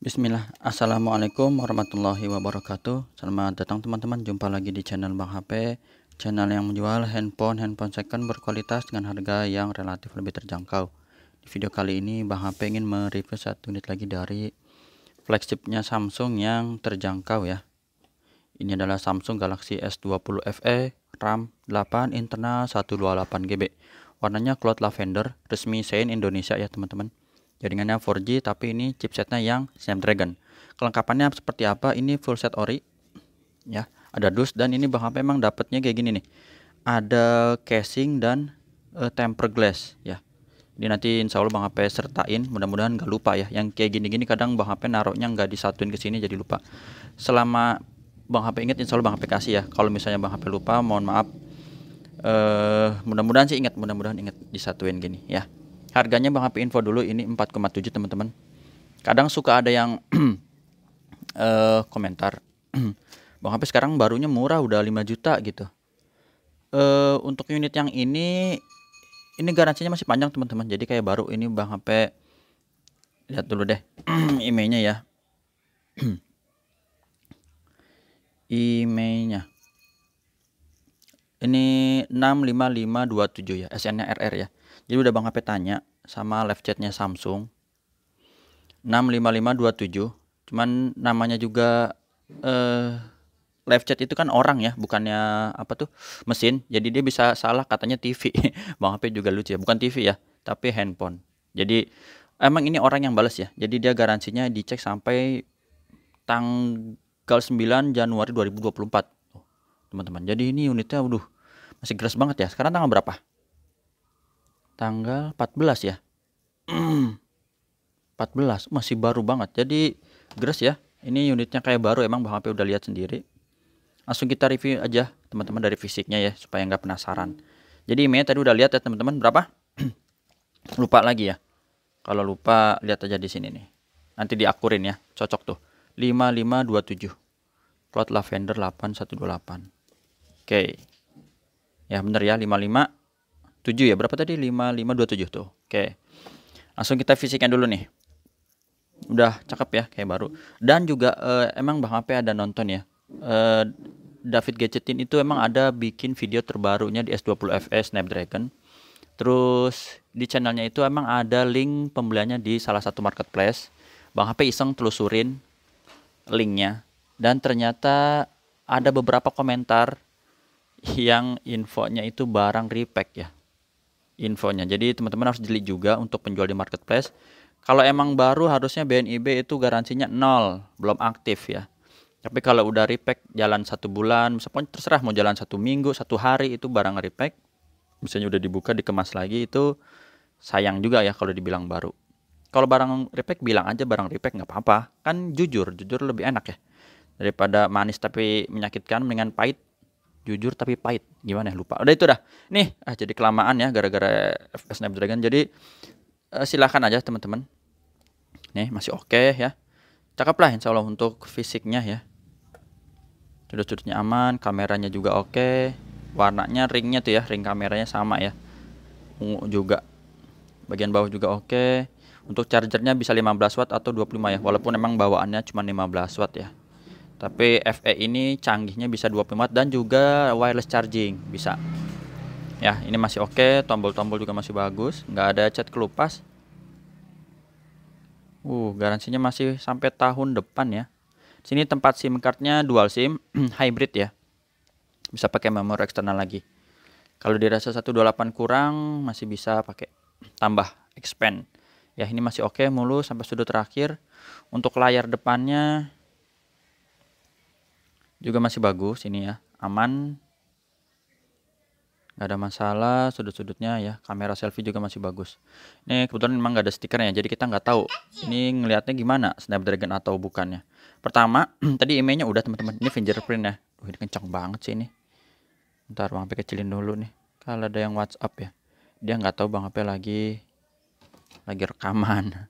Bismillah, Assalamualaikum warahmatullahi wabarakatuh. Selamat datang teman-teman, jumpa lagi di channel Bang HP, channel yang menjual handphone second berkualitas dengan harga yang relatif lebih terjangkau. Di video kali ini Bang HP ingin mereview satu unit lagi dari flagshipnya Samsung yang terjangkau ya. Ini adalah Samsung Galaxy S20 FE, RAM 8, internal 128 GB. Warnanya cloud lavender, resmi Sein Indonesia ya teman-teman. Jaringannya 4G tapi ini chipsetnya yang Snapdragon. Kelengkapannya seperti apa? Ini full set ori ya. Ada dus dan ini Bang HP memang dapatnya kayak gini nih. Ada casing dan tempered glass ya. Jadi nanti insya Allah Bang HP sertain, mudah-mudahan nggak lupa ya. Yang kayak gini-gini kadang Bang HP naruhnya nggak disatuin ke sini jadi lupa. Selama Bang HP ingat insya Allah Bang HP kasih ya. Kalau misalnya Bang HP lupa mohon maaf. Mudah-mudahan sih ingat, mudah-mudahan ingat disatuin gini ya. Harganya Bang HP info dulu, ini 4,7 teman-teman. Kadang suka ada yang komentar Bang HP sekarang barunya murah udah 5 juta gitu. Untuk unit yang ini garansinya masih panjang teman-teman. Jadi kayak baru ini Bang HP lihat dulu deh emailnya ya. Emailnya ini 65527 ya, SN-nya RR ya. Jadi udah Bang HP tanya sama live chatnya Samsung 65527, cuman namanya juga live chat itu kan orang ya, bukannya apa tuh mesin, jadi dia bisa salah katanya TV. Bang HP juga lucu ya, bukan TV ya tapi handphone. Jadi emang ini orang yang balas ya, jadi dia garansinya dicek sampai tanggal 9 Januari 2024 teman-teman. Jadi ini unitnya masih geras banget ya. Sekarang tanggal berapa? Tanggal 14 ya. 14 masih baru banget. Jadi geras ya. Ini unitnya kayak baru, emang Bang HP udah lihat sendiri. Langsung kita review aja teman-teman dari fisiknya ya supaya nggak penasaran. Jadi emailnya tadi udah lihat ya teman-teman, berapa? Lupa lagi ya. Kalau lupa lihat aja di sini nih. Nanti diakurin ya. Cocok tuh. 5527. Cloud Lavender 8128. Oke. Ya bener ya, 557 ya. Berapa tadi? 5527 tuh. Oke. Langsung kita fisiknya dulu nih. Udah cakep ya, kayak baru. Dan juga emang Bang HP ada nonton ya. David Gadgetin itu emang ada bikin video terbarunya di S20 FE Snapdragon. Terus di channelnya itu emang ada link pembeliannya di salah satu marketplace. Bang HP iseng telusurin linknya. Dan ternyata ada beberapa komentar yang infonya itu barang repack ya. Infonya. Jadi teman-teman harus jeli juga untuk penjual di marketplace. Kalau emang baru harusnya BNIB itu garansinya 0, belum aktif ya. Tapi kalau udah repack jalan 1 bulan, misalnya terserah mau jalan 1 minggu, 1 hari itu barang repack. Misalnya udah dibuka, dikemas lagi, itu sayang juga ya kalau dibilang baru. Kalau barang repack bilang aja barang repack nggak apa-apa. Kan jujur lebih enak ya. Daripada manis tapi menyakitkan, mendingan pahit. Jujur tapi pahit, gimana ya, lupa. Udah itu dah. Nih, jadi kelamaan ya gara-gara Snapdragon. Jadi silahkan aja teman-teman. Nih masih oke ya. Cakep lah insya Allah untuk fisiknya ya. Sudut-sudutnya aman, kameranya juga oke. Warnanya ringnya tuh ya, ring kameranya sama ya. Ungu juga. Bagian bawah juga oke. Untuk chargernya bisa 15 watt atau 25 ya. Walaupun emang bawaannya cuma 15 watt ya. Tapi FE ini canggihnya bisa 25 watt dan juga wireless charging bisa. Ya, ini masih oke, tombol-tombol juga masih bagus, nggak ada cat kelupas. Garansinya masih sampai tahun depan ya. Sini tempat SIM cardnya dual SIM, hybrid ya. Bisa pakai memori eksternal lagi. Kalau dirasa 128 kurang masih bisa pakai tambah expand. Ya, ini masih oke mulus sampai sudut terakhir. Untuk layar depannya juga masih bagus ini ya, aman, nggak ada masalah. Sudut-sudutnya ya, kamera selfie juga masih bagus. Ini kebetulan memang nggak ada stikernya, jadi kita nggak tahu ini ngelihatnya gimana Snapdragon atau bukannya. Pertama tadi emailnya udah teman-teman, ini fingerprint ya. Ini kencang banget sih ini. Ntar Bang HP kecilin dulu nih. Kalau ada yang WhatsApp ya, dia nggak tahu Bang HP lagi rekaman.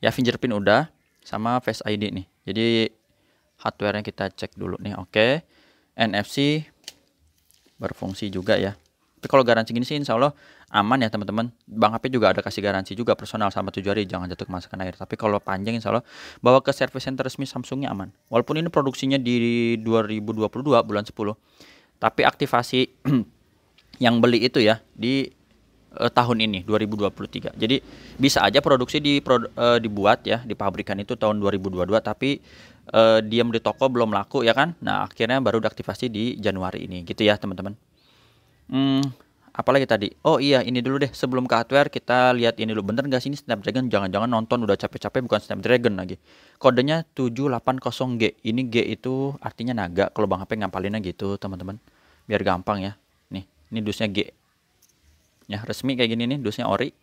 Ya fingerprint udah, sama Face ID nih. Jadi hardware-nya kita cek dulu nih. Oke. NFC berfungsi juga ya. Tapi kalau garansi gini sih insya Allah aman ya teman-teman. Bang HP juga ada kasih garansi juga personal sama 7 hari, jangan jatuh kemasukan air. Tapi kalau panjang insya Allah bawa ke service center resmi Samsungnya aman. Walaupun ini produksinya di 2022 bulan 10, tapi aktivasi yang beli itu ya di tahun ini 2023. Jadi bisa aja produksi dibuat ya di pabrikan itu tahun 2022, tapi diam di toko belum laku ya kan. Nah akhirnya baru diaktifasi di Januari ini gitu ya teman-teman. Apalagi tadi, oh iya ini dulu deh sebelum ke hardware kita lihat ini dulu, bener nggak sih ini Snapdragon? Jangan-jangan nonton udah capek-capek bukan Snapdragon lagi. Kodenya 780G. Ini G itu artinya naga, kalau Bang HP ngapalinnya gitu teman-teman, biar gampang ya. Nih ini dusnya G ya, resmi kayak gini nih, dusnya ori,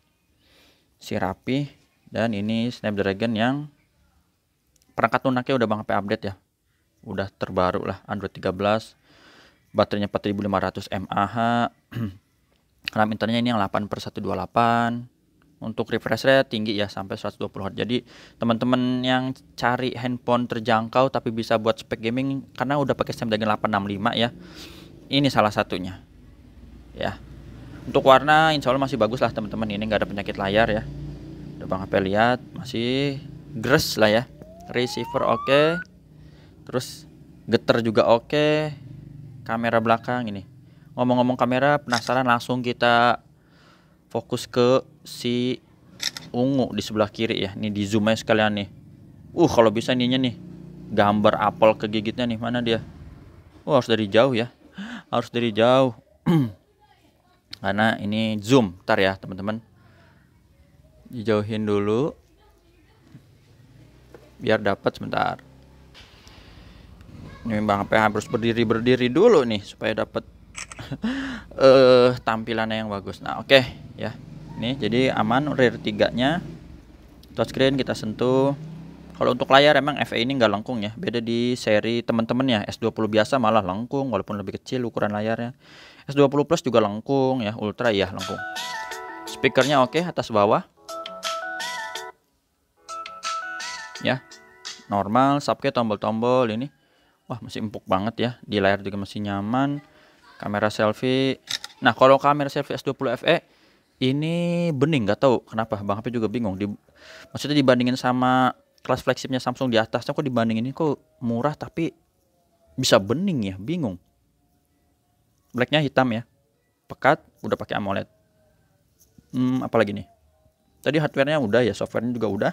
si rapi. Dan ini Snapdragon yang perangkat lunaknya udah Bang HP update ya, udah terbaru lah, Android 13, baterainya 4500 mAh. RAM internnya ini yang 8/128. Untuk refresh rate tinggi ya, sampai 120 Hz. Jadi teman-teman yang cari handphone terjangkau tapi bisa buat spek gaming karena udah pakai Snapdragon 865 ya, ini salah satunya ya. Untuk warna insya Allah masih bagus lah teman-teman, ini nggak ada penyakit layar ya. Udah Bang HP lihat masih gres lah ya. Receiver oke, terus getar juga oke. Kamera belakang ini, ngomong-ngomong kamera, penasaran, langsung kita fokus ke si ungu di sebelah kiri ya. Ini di zoom aja sekalian nih. Kalau bisa ininya nih, gambar apel kegigitnya nih, mana dia? Harus dari jauh ya, harus dari jauh. Karena ini zoom, ntar ya teman-teman, dijauhin dulu biar dapat sebentar. Ini Bang HP harus berdiri dulu nih supaya dapat tampilannya yang bagus. Nah oke ya, ini jadi aman. Rear 3-nya touchscreen kita sentuh. Kalau untuk layar emang FE ini nggak lengkung ya, beda di seri teman-teman ya. S20 biasa malah lengkung walaupun lebih kecil ukuran layarnya. S20 Plus juga lengkung ya, Ultra ya lengkung. Speakernya oke, atas bawah ya, normal. Subnya tombol-tombol ini, wah masih empuk banget ya. Di layar juga masih nyaman. Kamera selfie, nah kalau kamera selfie S20 FE ini bening, nggak tahu kenapa Bang HP juga bingung. Maksudnya dibandingin sama kelas flagshipnya Samsung di atasnya, kok dibandingin ini kok murah tapi bisa bening ya, bingung. Blacknya hitam ya, pekat, udah pakai AMOLED. Apalagi nih, tadi hardwarenya udah ya, softwarenya juga udah.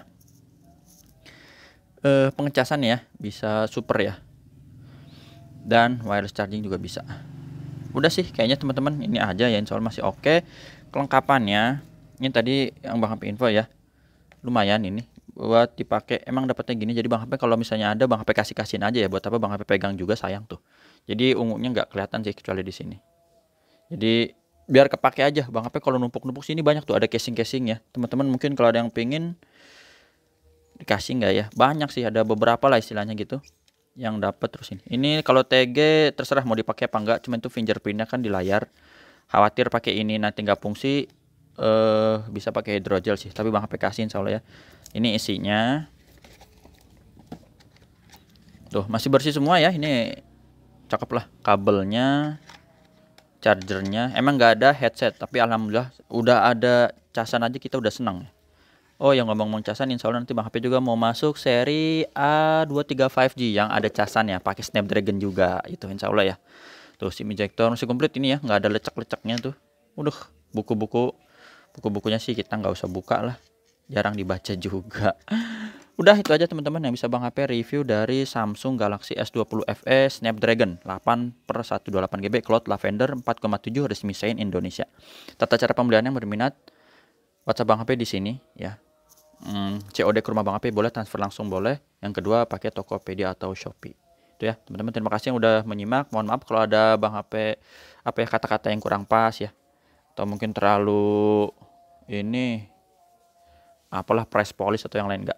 Pengecasan ya bisa super ya, dan wireless charging juga bisa. Udah sih kayaknya teman-teman, ini aja ya, insya Allah masih oke. Kelengkapannya ini tadi yang Bang HP info ya, lumayan ini buat dipakai, emang dapatnya gini. Jadi Bang HP kalau misalnya ada, Bang HP kasihin aja ya, buat apa Bang HP pegang juga, sayang tuh. Jadi ungunya nggak kelihatan sih kecuali di sini. Jadi biar kepake aja Bang HP. Kalau numpuk-numpuk sini banyak tuh, ada casing ya teman-teman. Mungkin kalau ada yang pingin dikasih nggak ya, banyak sih, ada beberapa lah istilahnya gitu yang dapat. Terus ini kalau TG terserah mau dipakai apa enggak, cuman itu fingerprintnya kan di layar. Khawatir pakai ini nanti nggak fungsi, bisa pakai hydrogel sih, tapi Bang HP kasihin soalnya ya. Ini isinya tuh masih bersih semua ya, ini cakep lah. Kabelnya, chargernya, emang nggak ada headset tapi alhamdulillah udah ada casan aja kita udah senang ya. Oh yang ngomong-ngomong casan, insya Allah nanti Bang HP juga mau masuk seri A23 5G yang ada casan ya, pakai Snapdragon juga itu insya Allah ya. Tuh SIM ejector masih komplit ini ya, nggak ada lecek-leceknya tuh. Buku-bukunya sih kita nggak usah buka lah, jarang dibaca juga. Udah itu aja teman-teman yang bisa Bang HP review dari Samsung Galaxy S20 FE Snapdragon 8/128GB Cloud Lavender 4,7 resmi Sein Indonesia. Tata cara pembelian yang berminat, WhatsApp Bang HP di sini ya. COD ke rumah Bang HP boleh, transfer langsung boleh. Yang kedua pakai Tokopedia atau Shopee. Itu ya teman-teman, terima kasih yang udah menyimak. Mohon maaf kalau ada Bang HP apa ya, kata-kata yang kurang pas ya, atau mungkin terlalu ini apalah price polish atau yang lain.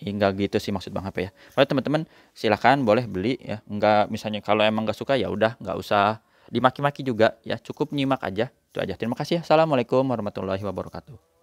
Enggak gitu sih maksud Bang HP ya. Kalau teman-teman silahkan boleh beli ya. Enggak, misalnya kalau emang enggak suka ya udah, enggak usah dimaki-maki juga ya, cukup nyimak aja. Itu aja. Terima kasih ya. Assalamualaikum warahmatullahi wabarakatuh.